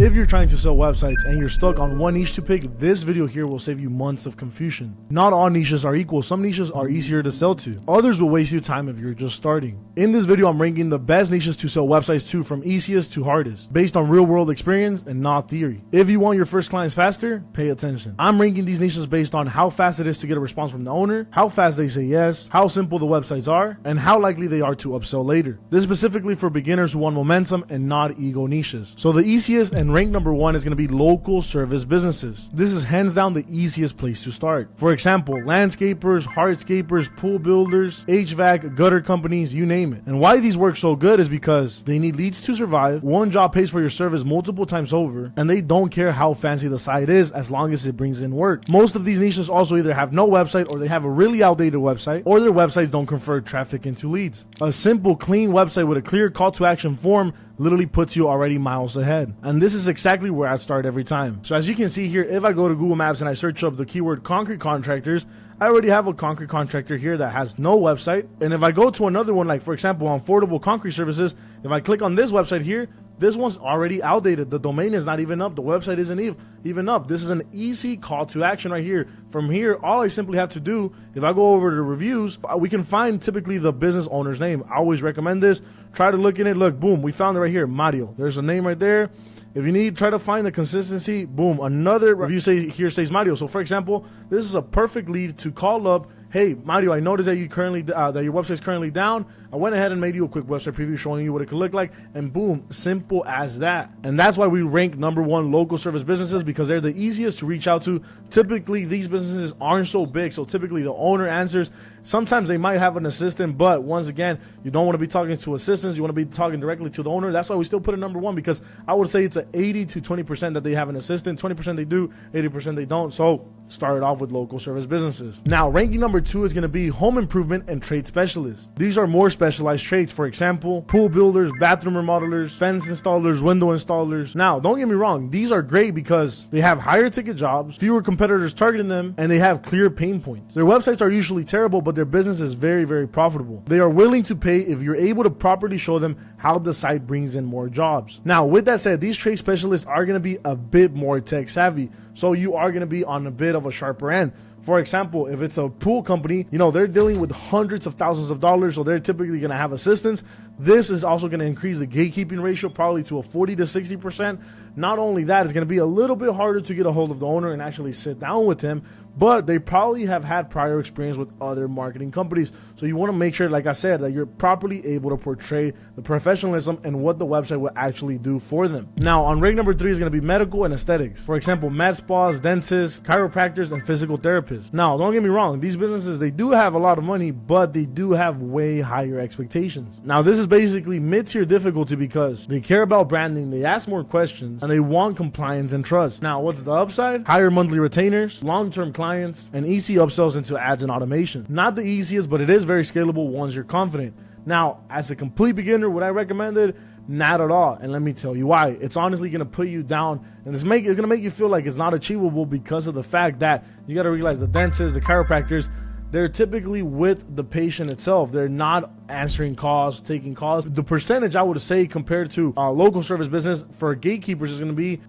If you're trying to sell websites and you're stuck on one niche to pick, this video here will save you months of confusion. Not all niches are equal. Some niches are easier to sell to. Others will waste you time if you're just starting. In this video, I'm ranking the best niches to sell websites to from easiest to hardest, based on real world experience and not theory. If you want your first clients faster, pay attention. I'm ranking these niches based on how fast it is to get a response from the owner, how fast they say yes, how simple the websites are, and how likely they are to upsell later. This is specifically for beginners who want momentum and not ego niches. So the easiest and ranked number one is going to be local service businesses. This is hands down the easiest place to start. For example, landscapers, hardscapers, pool builders, HVAC, gutter companies, you name it. And why these work so good is because they need leads to survive. One job pays for your service multiple times over, and they don't care how fancy the site is as long as it brings in work. Most of these niches also either have no website, or they have a really outdated website, or their websites don't convert traffic into leads. A simple, clean website with a clear call to action form literally puts you already miles ahead. And this is exactly where I start every time. So as you can see here, if I go to Google Maps and I search up the keyword concrete contractors, I already have a concrete contractor here that has no website. And if I go to another one, like for example, on Affordable Concrete Services, if I click on this website here, this one's already outdated. The domain is not even up. The website isn't even up. This is an easy call to action right here. From here, all I simply have to do, if I go over to reviews, we can find typically the business owner's name. I always recommend this. Try to look in it. Look, boom, we found it right here, Mario. There's a name right there. If you need, try to find the consistency. Boom, another review says Mario. So for example, this is a perfect lead to call up. Hey, Mario, I noticed that that your website's currently down. I went ahead and made you a quick website preview showing you what it could look like, and boom, simple as that. And that's why we rank number one local service businesses, because they're the easiest to reach out to. Typically, these businesses aren't so big, so typically the owner answers. Sometimes they might have an assistant, but once again, you don't want to be talking to assistants. You want to be talking directly to the owner. That's why we still put it number one, because I would say it's an 80 to 20% that they have an assistant, 20% they do, 80% they don't. So start it off with local service businesses. Now, ranking number two is going to be home improvement and trade specialists. These are more specialized trades. For example, pool builders, bathroom remodelers, fence installers, window installers. Now, don't get me wrong, these are great because they have higher ticket jobs, fewer competitors targeting them, and they have clear pain points. Their websites are usually terrible, but their business is very, very profitable. They are willing to pay if you're able to properly show them how the site brings in more jobs. Now, with that said, these trade specialists are going to be a bit more tech savvy, so you are going to be on a bit of a sharper end. For example, if it's a pool company, they're dealing with hundreds of thousands of dollars, so they're typically going to have assistants. This is also going to increase the gatekeeping ratio probably to a 40 to 60%. Not only that, it's going to be a little bit harder to get a hold of the owner and actually sit down with him, but they probably have had prior experience with other marketing companies. So you want to make sure, like I said, that you're properly able to portray the professionalism and what the website will actually do for them. Now, on rank number three is going to be medical and aesthetics. For example, med spas, dentists, chiropractors, and physical therapists. Now, don't get me wrong, these businesses, they do have a lot of money, but they do have way higher expectations. Now, this is basically mid-tier difficulty because they care about branding, they ask more questions, and they want compliance and trust. Now, what's the upside? Higher monthly retainers, long-term clients, and easy upsells into ads and automation. Not the easiest, but it is very scalable once you're confident. Now, as a complete beginner, would I recommend it? Not at all. And let me tell you why. It's honestly going to put you down, and it's going to make you feel like it's not achievable because of the fact that you got to realize the dentists, the chiropractors, they're typically with the patient itself. They're not answering calls, taking calls. The percentage, I would say, compared to local service business for gatekeepers is going to be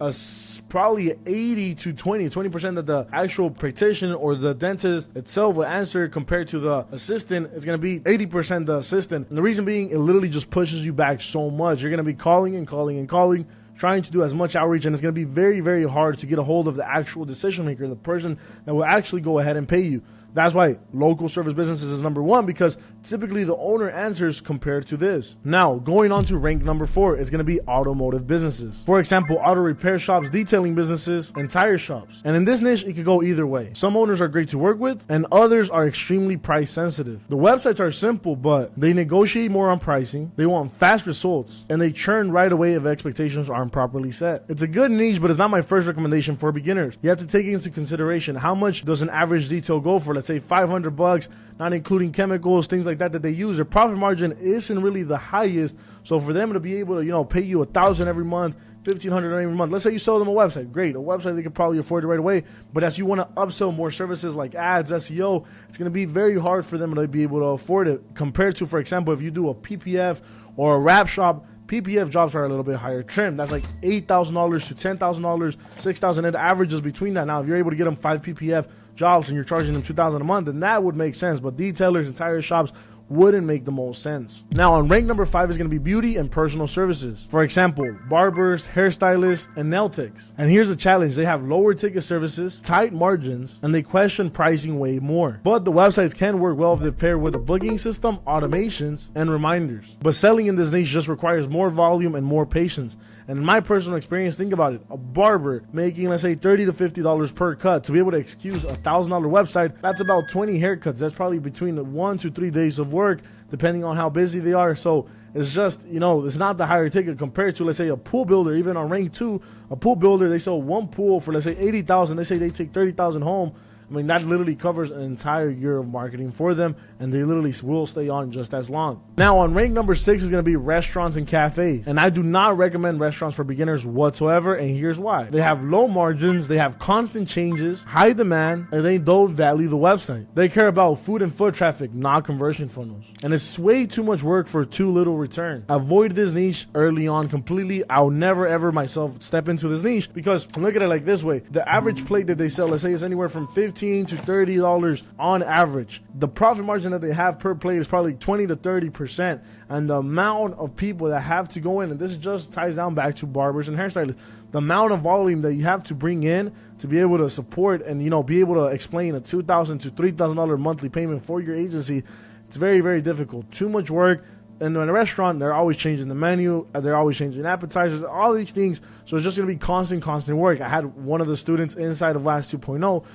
probably 80 to 20% that the actual practitioner or the dentist itself will answer, compared to the assistant. It's going to be 80% the assistant. And the reason being, it literally just pushes you back so much. You're going to be calling and calling and calling, trying to do as much outreach, and it's going to be very, very hard to get a hold of the actual decision maker, the person that will actually go ahead and pay you. That's why local service businesses is number one, because typically the owner answers compared to this. Now, going on to rank number four is going to be automotive businesses. For example, auto repair shops, detailing businesses, and tire shops. And in this niche, it could go either way. Some owners are great to work with, and others are extremely price sensitive. The websites are simple, but they negotiate more on pricing, they want fast results, and they churn right away if expectations aren't properly set. It's a good niche, but it's not my first recommendation for beginners. You have to take into consideration how much does an average detail go for. Let's say $500, not including chemicals, things like that they use. Their profit margin isn't really the highest, so for them to be able to pay you $1,000 every month, $1,500 every month. Let's say you sell them a website. Great, a website they could probably afford it right away. But as you want to upsell more services like ads, SEO, it's going to be very hard for them to be able to afford it compared to, for example, if you do a PPF or a wrap shop. PPF jobs are a little bit higher trim. That's like $8,000 to $10,000, $6,000. It averages between that. Now, if you're able to get them 5 PPF jobs and you're charging them $2,000 a month, then that would make sense. But detailers and tire shops wouldn't make the most sense. Now, on rank number 5 is going to be beauty and personal services. For example, barbers, hairstylists, and nail techs. And here's the challenge. They have lower ticket services, tight margins, and they question pricing way more. But the websites can work well if they're paired with a booking system, automations, and reminders. But selling in this niche just requires more volume and more patience. And in my personal experience, think about it. A barber making, let's say, $30 to $50 per cut to be able to excuse a $1,000 website, that's about 20 haircuts. That's probably between 1 to 3 days of work, depending on how busy they are. So it's just, it's not the higher ticket compared to, let's say, a pool builder. Even on rank 2, a pool builder, they sell one pool for, let's say, $80,000. They say they take $30,000 home. I mean, that literally covers an entire year of marketing for them, and they literally will stay on just as long. Now, on rank number 6 is going to be restaurants and cafes. And I do not recommend restaurants for beginners whatsoever, and here's why. They have low margins, they have constant changes, high demand, and they don't value the website. They care about food and foot traffic, not conversion funnels. And it's way too much work for too little return. Avoid this niche early on completely. I'll never ever myself step into this niche, because look at it like this way. The average plate that they sell, let's say, is anywhere from $15 to $30 on average. The profit margin that they have per plate is probably 20 to 30%. And the amount of people that have to go in, and this just ties down back to barbers and hairstylists, the amount of volume that you have to bring in to be able to support and be able to explain a $2,000 to $3,000 monthly payment for your agency, it's very, very difficult. Too much work. And in a restaurant, they're always changing the menu, they're always changing appetizers, all these things. So it's just going to be constant work. I had one of the students inside of WAAS 2.0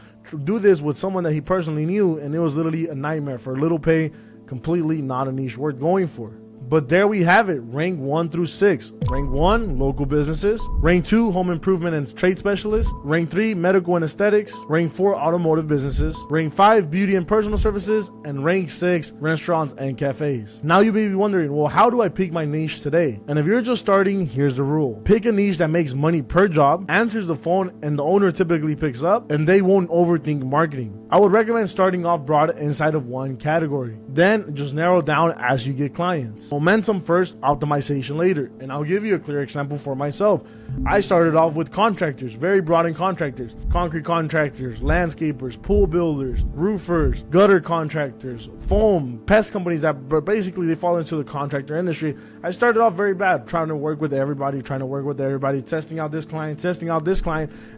do this with someone that he personally knew, and it was literally a nightmare for little pay, completely not a niche worth going for. But there we have it, rank 1 through 6. Rank 1, local businesses. Rank 2, home improvement and trade specialists. Rank 3, medical and aesthetics. Rank 4, automotive businesses. Rank 5, beauty and personal services. And rank 6, restaurants and cafes. Now you may be wondering, well, how do I pick my niche today? And if you're just starting, here's the rule. Pick a niche that makes money per job, answers the phone, and the owner typically picks up, and they won't overthink marketing. I would recommend starting off broad inside of one category. Then just narrow down as you get clients. Momentum first, optimization later. And I'll give you a clear example for myself. I started off with contractors, very broad in contractors, concrete contractors, landscapers, pool builders, roofers, gutter contractors, foam, pest companies that basically they fall into the contractor industry. I started off very bad, trying to work with everybody, testing out this client.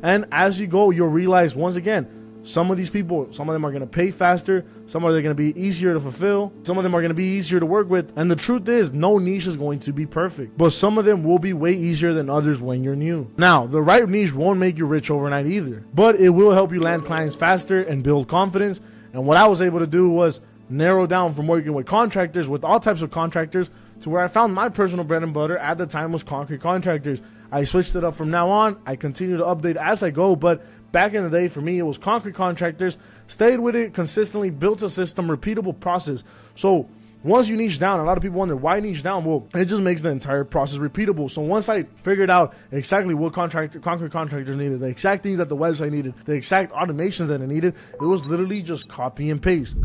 And as you go, you'll realize once again, some of these people, some of them are going to pay faster. Some are going to be easier to fulfill. Some of them are going to be easier to work with. And the truth is, no niche is going to be perfect. But some of them will be way easier than others when you're new. Now, the right niche won't make you rich overnight either. But it will help you land clients faster and build confidence. And what I was able to do was narrow down from working with contractors, with all types of contractors, to where I found my personal bread and butter at the time was concrete contractors. I switched it up from now on. I continue to update as I go, but back in the day, for me, it was concrete contractors. Stayed with it consistently, built a system, repeatable process. So once you niche down, a lot of people wonder why niche down. Well, it just makes the entire process repeatable. So once I figured out exactly what concrete contractors needed, the exact things that the website needed, the exact automations that it needed, it was literally just copy and paste.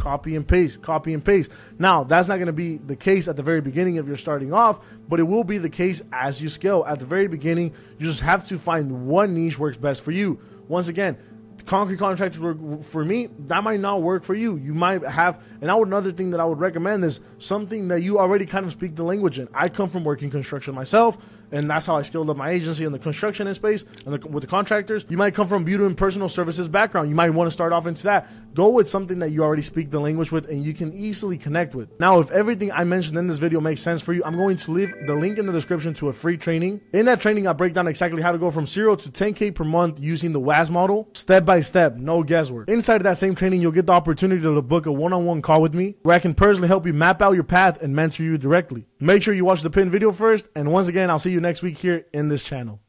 Now, that's not going to be the case at the very beginning if you're starting off, but it will be the case as you scale. At the very beginning, you just have to find what niche works best for you. Once again, concrete contractors work for me, that might not work for you. You might have, and another thing that I would recommend is something that you already kind of speak the language in. I come from working construction myself, and that's how I scaled up my agency in the construction space and with the contractors. You might come from beauty and personal services background. You might want to start off into that. Go with something that you already speak the language with and you can easily connect with. Now, if everything I mentioned in this video makes sense for you, I'm going to leave the link in the description to a free training. In that training, I break down exactly how to go from 0 to 10K per month using the WAAS model, step by step, no guesswork. Inside of that same training, you'll get the opportunity to book a one-on-one call with me where I can personally help you map out your path and mentor you directly. Make sure you watch the pinned video first, and once again, I'll see you next week here in this channel.